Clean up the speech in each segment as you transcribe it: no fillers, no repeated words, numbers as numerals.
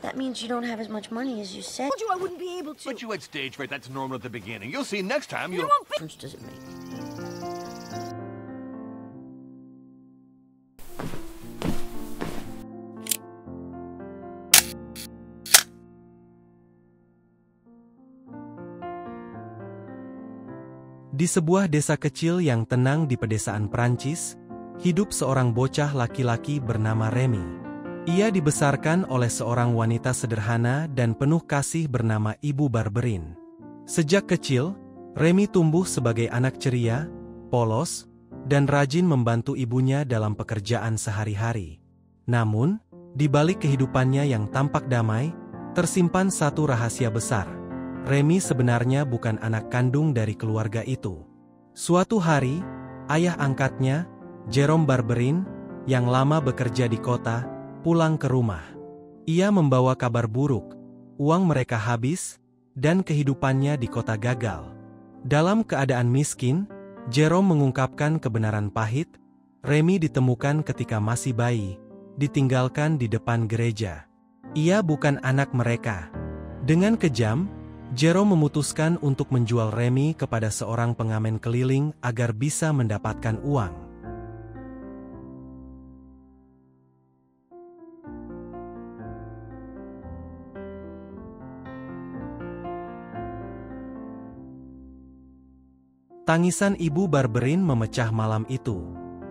That means you don't have as much money as you said. Told you I wouldn't be able to. But you had stage fright. That's normal at the beginning. You'll see next time You you'll... won't be. How much does it make? Di sebuah desa kecil yang tenang di pedesaan Prancis, hidup seorang bocah laki-laki bernama Remy. Ia dibesarkan oleh seorang wanita sederhana dan penuh kasih bernama Ibu Barberin. Sejak kecil, Remy tumbuh sebagai anak ceria, polos, dan rajin membantu ibunya dalam pekerjaan sehari-hari. Namun, di balik kehidupannya yang tampak damai, tersimpan satu rahasia besar. Remy sebenarnya bukan anak kandung dari keluarga itu. Suatu hari, ayah angkatnya, Jerome Barberin, yang lama bekerja di kota, pulang ke rumah. Ia membawa kabar buruk, uang mereka habis, dan kehidupannya di kota gagal. Dalam keadaan miskin, Jerome mengungkapkan kebenaran pahit. Remy ditemukan ketika masih bayi, ditinggalkan di depan gereja. Ia bukan anak mereka. Dengan kejam, Jerome memutuskan untuk menjual Remy kepada seorang pengamen keliling agar bisa mendapatkan uang. Tangisan Ibu Barberin memecah malam itu.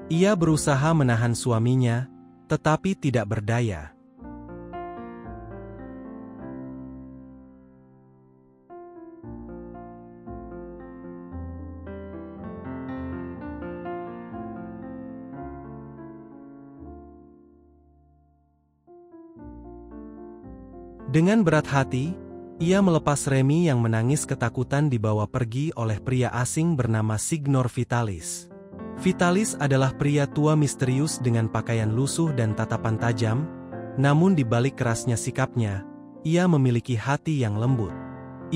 Ia berusaha menahan suaminya, tetapi tidak berdaya. Dengan berat hati, ia melepas Remy yang menangis ketakutan dibawa pergi oleh pria asing bernama Signor Vitalis. Vitalis adalah pria tua misterius dengan pakaian lusuh dan tatapan tajam, namun di balik kerasnya sikapnya, ia memiliki hati yang lembut.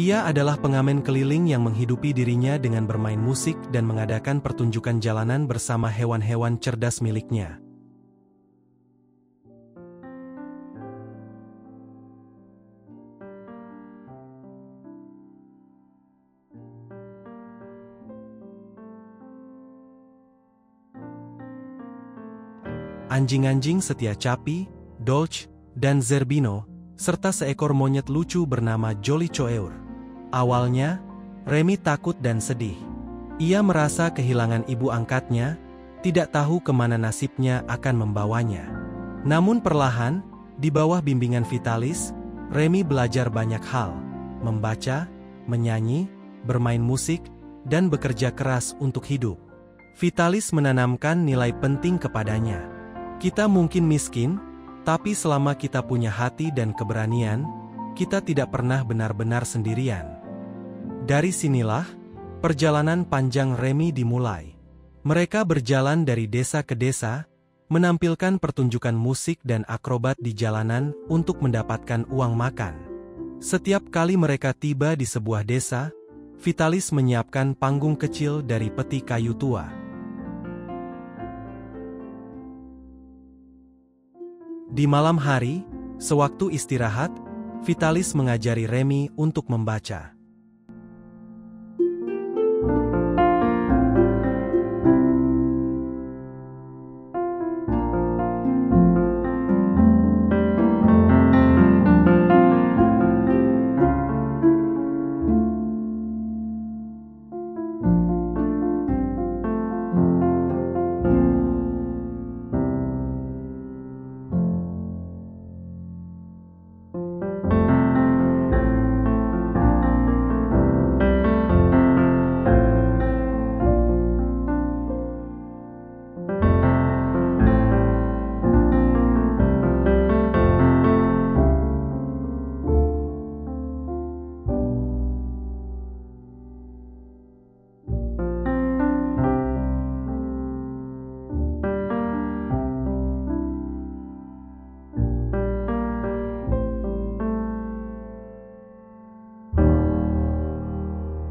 Ia adalah pengamen keliling yang menghidupi dirinya dengan bermain musik dan mengadakan pertunjukan jalanan bersama hewan-hewan cerdas miliknya. Anjing-anjing setia Capi, Dolce, dan Zerbino, serta seekor monyet lucu bernama Jolly Coeur. Awalnya, Remy takut dan sedih. Ia merasa kehilangan ibu angkatnya, tidak tahu kemana nasibnya akan membawanya. Namun perlahan, di bawah bimbingan Vitalis, Remy belajar banyak hal, membaca, menyanyi, bermain musik, dan bekerja keras untuk hidup. Vitalis menanamkan nilai penting kepadanya. Kita mungkin miskin, tapi selama kita punya hati dan keberanian, kita tidak pernah benar-benar sendirian. Dari sinilah, perjalanan panjang Remy dimulai. Mereka berjalan dari desa ke desa, menampilkan pertunjukan musik dan akrobat di jalanan untuk mendapatkan uang makan. Setiap kali mereka tiba di sebuah desa, Vitalis menyiapkan panggung kecil dari peti kayu tua. Di malam hari, sewaktu istirahat, Vitalis mengajari Remy untuk membaca.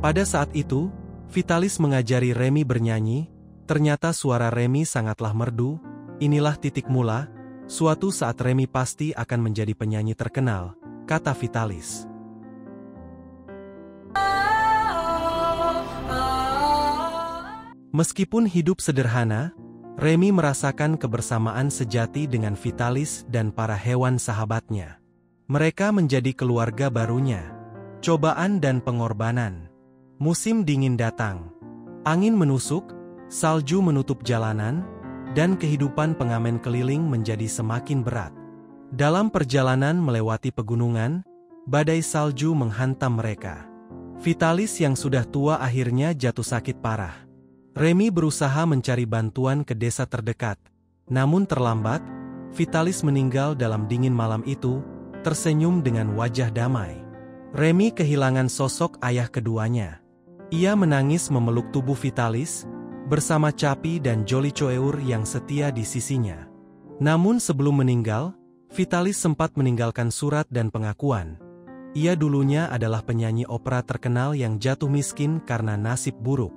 Pada saat itu, Vitalis mengajari Remy bernyanyi. Ternyata suara Remy sangatlah merdu. Inilah titik mula, suatu saat Remy pasti akan menjadi penyanyi terkenal. kata Vitalis. Meskipun hidup sederhana, Remy merasakan kebersamaan sejati dengan Vitalis dan para hewan sahabatnya. Mereka menjadi keluarga barunya. Cobaan dan pengorbanan. Musim dingin datang. Angin menusuk, salju menutup jalanan, dan kehidupan pengamen keliling menjadi semakin berat. Dalam perjalanan melewati pegunungan, badai salju menghantam mereka. Vitalis yang sudah tua akhirnya jatuh sakit parah. Remy berusaha mencari bantuan ke desa terdekat. Namun terlambat, Vitalis meninggal dalam dingin malam itu, tersenyum dengan wajah damai. Remy kehilangan sosok ayah keduanya. Ia menangis memeluk tubuh Vitalis, bersama Capi dan Jolly Coeur yang setia di sisinya. Namun sebelum meninggal, Vitalis sempat meninggalkan surat dan pengakuan. Ia dulunya adalah penyanyi opera terkenal yang jatuh miskin karena nasib buruk.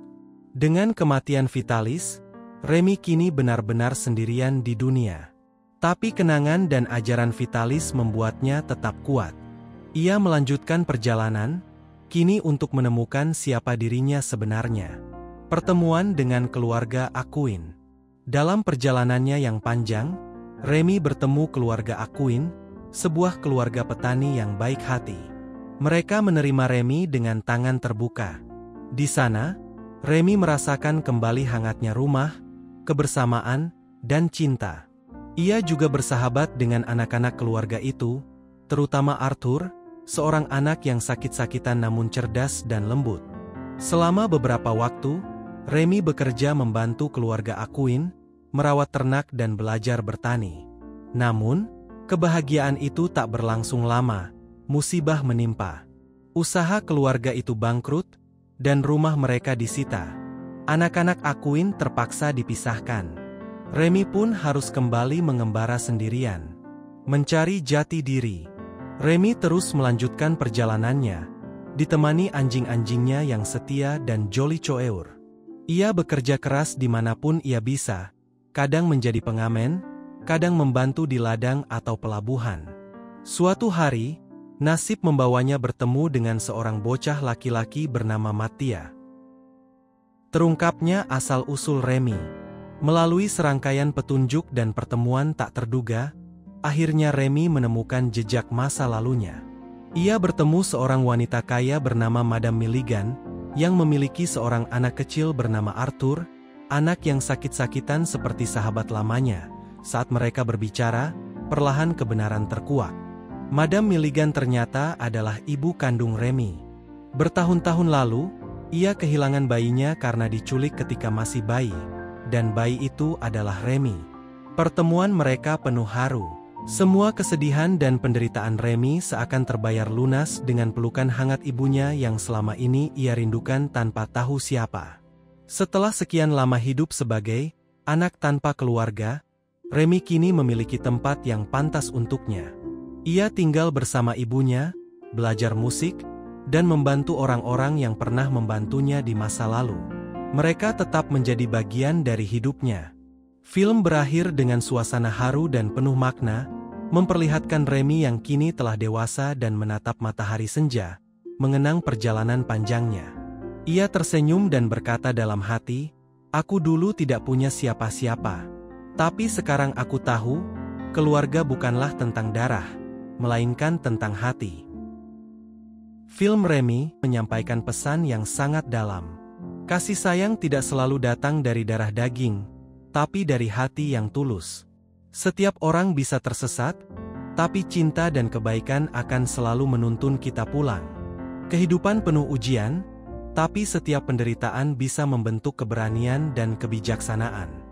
Dengan kematian Vitalis, Remy kini benar-benar sendirian di dunia. Tapi kenangan dan ajaran Vitalis membuatnya tetap kuat. Ia melanjutkan perjalanan, kini untuk menemukan siapa dirinya sebenarnya. Pertemuan dengan keluarga Akuin. Dalam perjalanannya yang panjang, Remy bertemu keluarga Akuin, sebuah keluarga petani yang baik hati. Mereka menerima Remy dengan tangan terbuka. Di sana, Remy merasakan kembali hangatnya rumah, kebersamaan, dan cinta. Ia juga bersahabat dengan anak-anak keluarga itu, terutama Arthur, seorang anak yang sakit-sakitan namun cerdas dan lembut. Selama beberapa waktu, Remy bekerja membantu keluarga Akuin, merawat ternak dan belajar bertani. Namun, kebahagiaan itu tak berlangsung lama, musibah menimpa. Usaha keluarga itu bangkrut, dan rumah mereka disita. Anak-anak Akuin terpaksa dipisahkan. Remy pun harus kembali mengembara sendirian. Mencari jati diri. Remy terus melanjutkan perjalanannya, ditemani anjing-anjingnya yang setia dan Jolly Coeur. Ia bekerja keras dimanapun ia bisa, kadang menjadi pengamen, kadang membantu di ladang atau pelabuhan. Suatu hari, nasib membawanya bertemu dengan seorang bocah laki-laki bernama Mattia. Terungkapnya asal-usul Remy. Melalui serangkaian petunjuk dan pertemuan tak terduga, akhirnya Remy menemukan jejak masa lalunya. Ia bertemu seorang wanita kaya bernama Madame Milligan, yang memiliki seorang anak kecil bernama Arthur, anak yang sakit-sakitan seperti sahabat lamanya. Saat mereka berbicara, perlahan kebenaran terkuak. Madame Milligan ternyata adalah ibu kandung Remy. Bertahun-tahun lalu, ia kehilangan bayinya karena diculik ketika masih bayi, dan bayi itu adalah Remy. Pertemuan mereka penuh haru. Semua kesedihan dan penderitaan Remy seakan terbayar lunas dengan pelukan hangat ibunya yang selama ini ia rindukan tanpa tahu siapa. Setelah sekian lama hidup sebagai anak tanpa keluarga, Remy kini memiliki tempat yang pantas untuknya. Ia tinggal bersama ibunya, belajar musik, dan membantu orang-orang yang pernah membantunya di masa lalu. Mereka tetap menjadi bagian dari hidupnya. Film berakhir dengan suasana haru dan penuh makna, memperlihatkan Remy yang kini telah dewasa dan menatap matahari senja, mengenang perjalanan panjangnya. Ia tersenyum dan berkata dalam hati, "Aku dulu tidak punya siapa-siapa. Tapi sekarang aku tahu, keluarga bukanlah tentang darah, melainkan tentang hati." Film Remy menyampaikan pesan yang sangat dalam. Kasih sayang tidak selalu datang dari darah daging, tapi dari hati yang tulus. Setiap orang bisa tersesat, tapi cinta dan kebaikan akan selalu menuntun kita pulang. Kehidupan penuh ujian, tapi setiap penderitaan bisa membentuk keberanian dan kebijaksanaan.